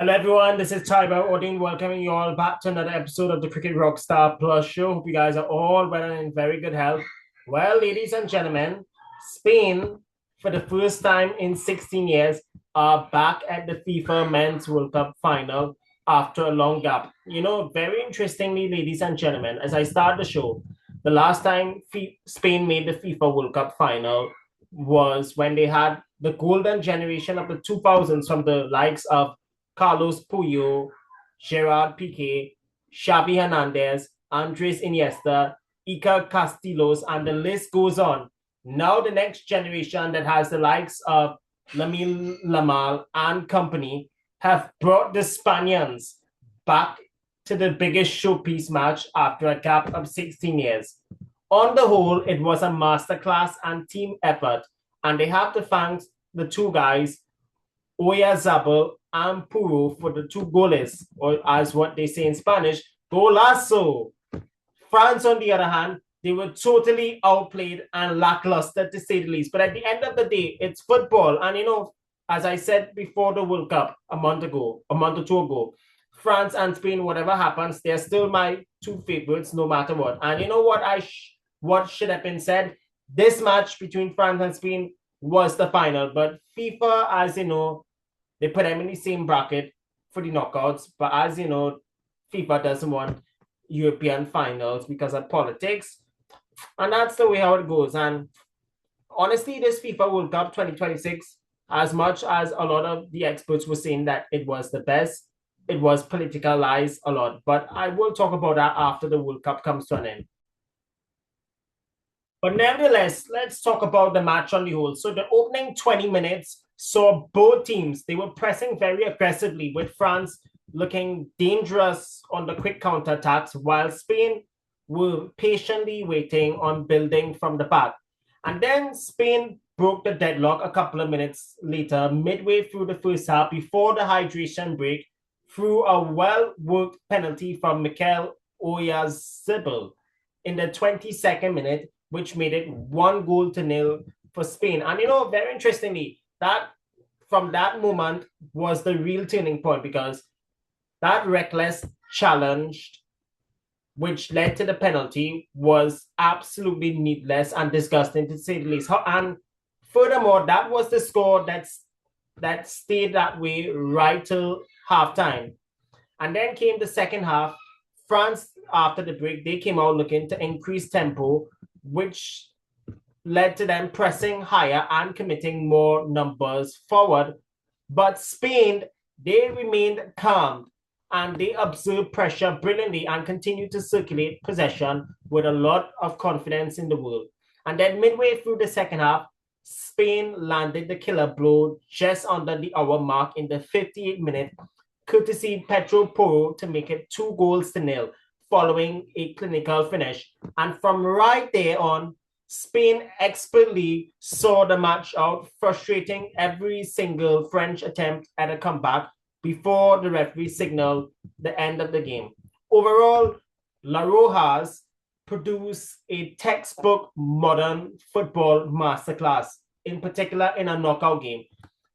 Hello everyone, this is Tyrelle Audain welcoming you all back to another episode of the Cricket Rockstar Plus show. Hope you guys are all well and in very good health. Well, ladies and gentlemen, Spain, for the first time in 16 years, are back at the FIFA Men's World Cup Final after a long gap. Very interestingly, ladies and gentlemen, as I start the show, the last time Spain made the FIFA World Cup Final was when they had the golden generation of the 2000s from the likes of Carlos Puyo, Gerard Piqué, Xavi Hernandez, Andres Iniesta, Iker Castillos, and the list goes on. Now the next generation that has the likes of Lamine Lamal and company have brought the Spaniards back to the biggest showpiece match after a gap of 16 years. On the whole, it was a masterclass and team effort, and they have to thank the two guys, Oyarzabal and Puro, for the two goals, or as what they say in Spanish, golazo. France, on the other hand, they were totally outplayed and lackluster, to say the least. But at the end of the day, it's football. And, as I said before the World Cup a month or two ago, France and Spain, whatever happens, they're still my two favorites, no matter what. And you know what? What should have been said? This match between France and Spain was the final. But FIFA, as you know, they put them in the same bracket for the knockouts. But as you know, FIFA doesn't want European finals because of politics. And that's the way how it goes. And honestly, this FIFA World Cup 2026, as much as a lot of the experts were saying that it was the best, it was politicalized a lot. But I will talk about that after the World Cup comes to an end. But nevertheless, let's talk about the match on the whole. So the opening 20 minutes saw both teams, they were pressing very aggressively, with France looking dangerous on the quick counterattacks, while Spain were patiently waiting on building from the back. And then Spain broke the deadlock a couple of minutes later, midway through the first half, before the hydration break, through a well-worked penalty from Mikel Oyarzabal in the 22nd minute, which made it 1-0 for Spain. And very interestingly, that from that moment was the real turning point, because that reckless challenge, which led to the penalty, was absolutely needless and disgusting, to say the least. And furthermore, that was the score that stayed that way right till halftime. And then came the second half. France, after the break, they came out looking to increase tempo, which led to them pressing higher and committing more numbers forward. But Spain, they remained calm and they observed pressure brilliantly and continued to circulate possession with a lot of confidence in the world. And then midway through the second half, Spain landed the killer blow just under the hour mark in the 58th minute, courtesy Pedro Porro, to make it 2-0, following a clinical finish. And from right there on, Spain expertly saw the match out, frustrating every single French attempt at a comeback before the referee signaled the end of the game. Overall, La Rojas produced a textbook modern football masterclass, in particular in a knockout game.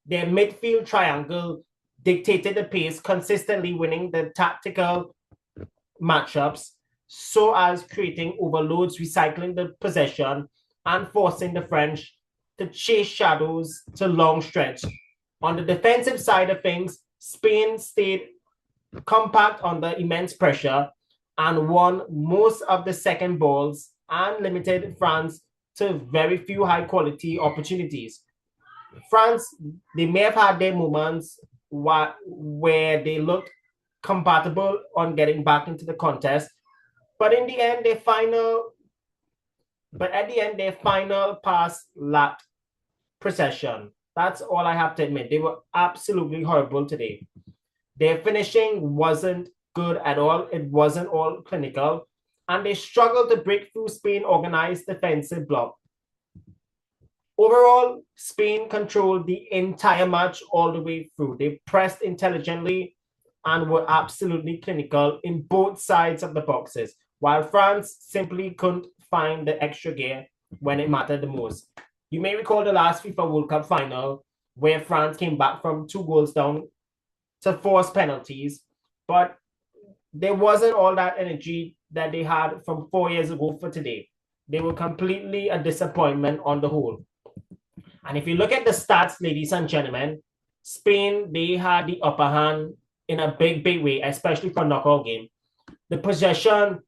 Their midfield triangle dictated the pace, consistently winning the tactical matchups, so as creating overloads, recycling the possession, and forcing the French to chase shadows to long stretch. On the defensive side of things, Spain stayed compact under immense pressure and won most of the second balls and limited France to very few high-quality opportunities. France, they may have had their moments where they looked compatible on getting back into the contest, but at the end, their final pass lacked precision. That's all I have to admit. They were absolutely horrible today. Their finishing wasn't good at all. It wasn't all clinical, and they struggled to break through Spain's organized defensive block. Overall, Spain controlled the entire match all the way through. They pressed intelligently and were absolutely clinical in both sides of the boxes, while France simply couldn't find the extra gear when it mattered the most. You may recall the last FIFA World Cup final, where France came back from 2 goals down to force penalties, but there wasn't all that energy that they had from 4 years ago for today. They were completely a disappointment on the whole. And if you look at the stats, ladies and gentlemen, Spain, they had the upper hand in a big, big way, especially for knockout game. The possession,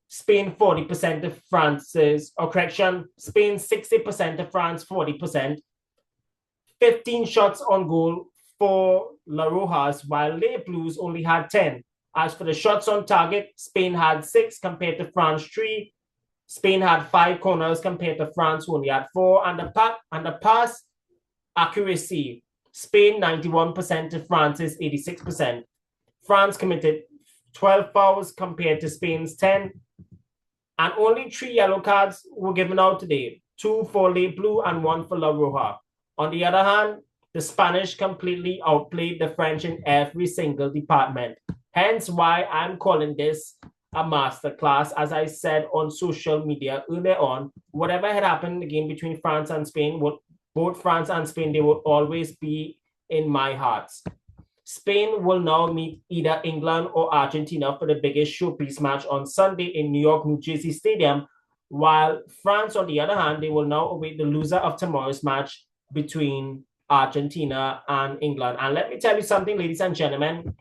Spain 40% to France's, or correction, Spain 60% to France 40%. 15 shots on goal for La Rojas, while Les Bleus only had 10. As for the shots on target, Spain had 6 compared to France 3. Spain had 5 corners compared to France, who only had 4. And the pass accuracy, Spain 91% to France's 86%. France committed 12 fouls compared to Spain's 10. And only 3 yellow cards were given out today, 2 for Les Bleus and 1 for La Roja. On the other hand, the Spanish completely outplayed the French in every single department. Hence why I'm calling this a masterclass. As I said on social media earlier on, whatever had happened in the game between France and Spain, both France and Spain, they will always be in my hearts. Spain will now meet either England or Argentina for the biggest showpiece match on Sunday in New York, New Jersey Stadium, while France, on the other hand, they will now await the loser of tomorrow's match between Argentina and England. And let me tell you something, ladies and gentlemen,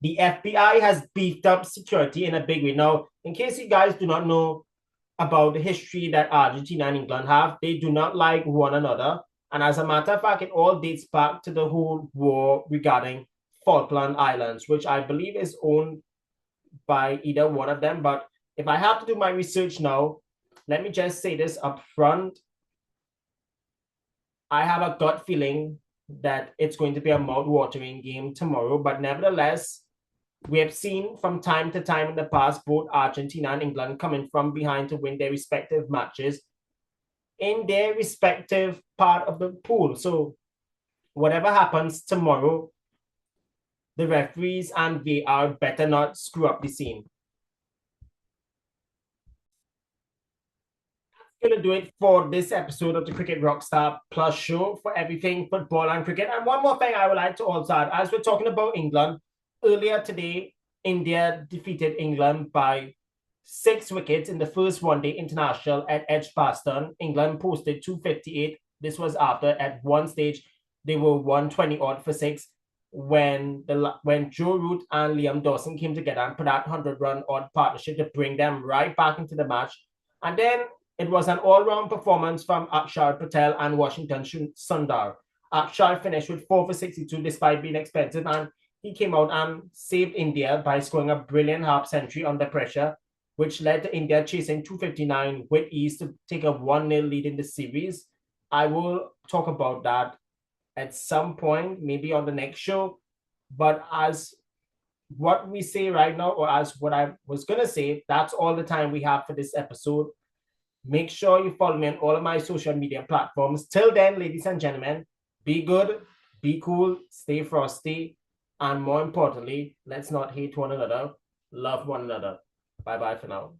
the FBI has beefed up security in a big way. Now, in case you guys do not know about the history that Argentina and England have, they do not like one another. And as a matter of fact, it all dates back to the whole war regarding Falkland Islands, which I believe is owned by either one of them. But if I have to do my research now, let me just say this up front. I have a gut feeling that it's going to be a mouth-watering game tomorrow. But nevertheless, we have seen from time to time in the past, both Argentina and England coming from behind to win their respective matches in their respective part of the pool. So whatever happens tomorrow, the referees and VAR better not screw up the scene. That's going to do it for this episode of the Cricket Rockstar Plus show for everything football and cricket. And one more thing I would like to also add, as we're talking about England, earlier today, India defeated England by 6 wickets in the first one-day international at Edgbaston. England posted 258. This was after, at one stage, they were 120 odd for 6 when Joe Root and Liam Dawson came together and put that 100-run odd partnership to bring them right back into the match. And then it was an all-round performance from Akshar Patel and Washington Sundar. Akshar finished with 4 for 62 despite being expensive, and he came out and saved India by scoring a brilliant half century under pressure, which led to India chasing 259 with ease to take a 1-0 lead in the series. I will talk about that at some point, maybe on the next show. But as what we say right now, or as what I was going to say, that's all the time we have for this episode. Make sure you follow me on all of my social media platforms. Till then, ladies and gentlemen, be good, be cool, stay frosty, and more importantly, let's not hate one another, love one another. Bye-bye for now.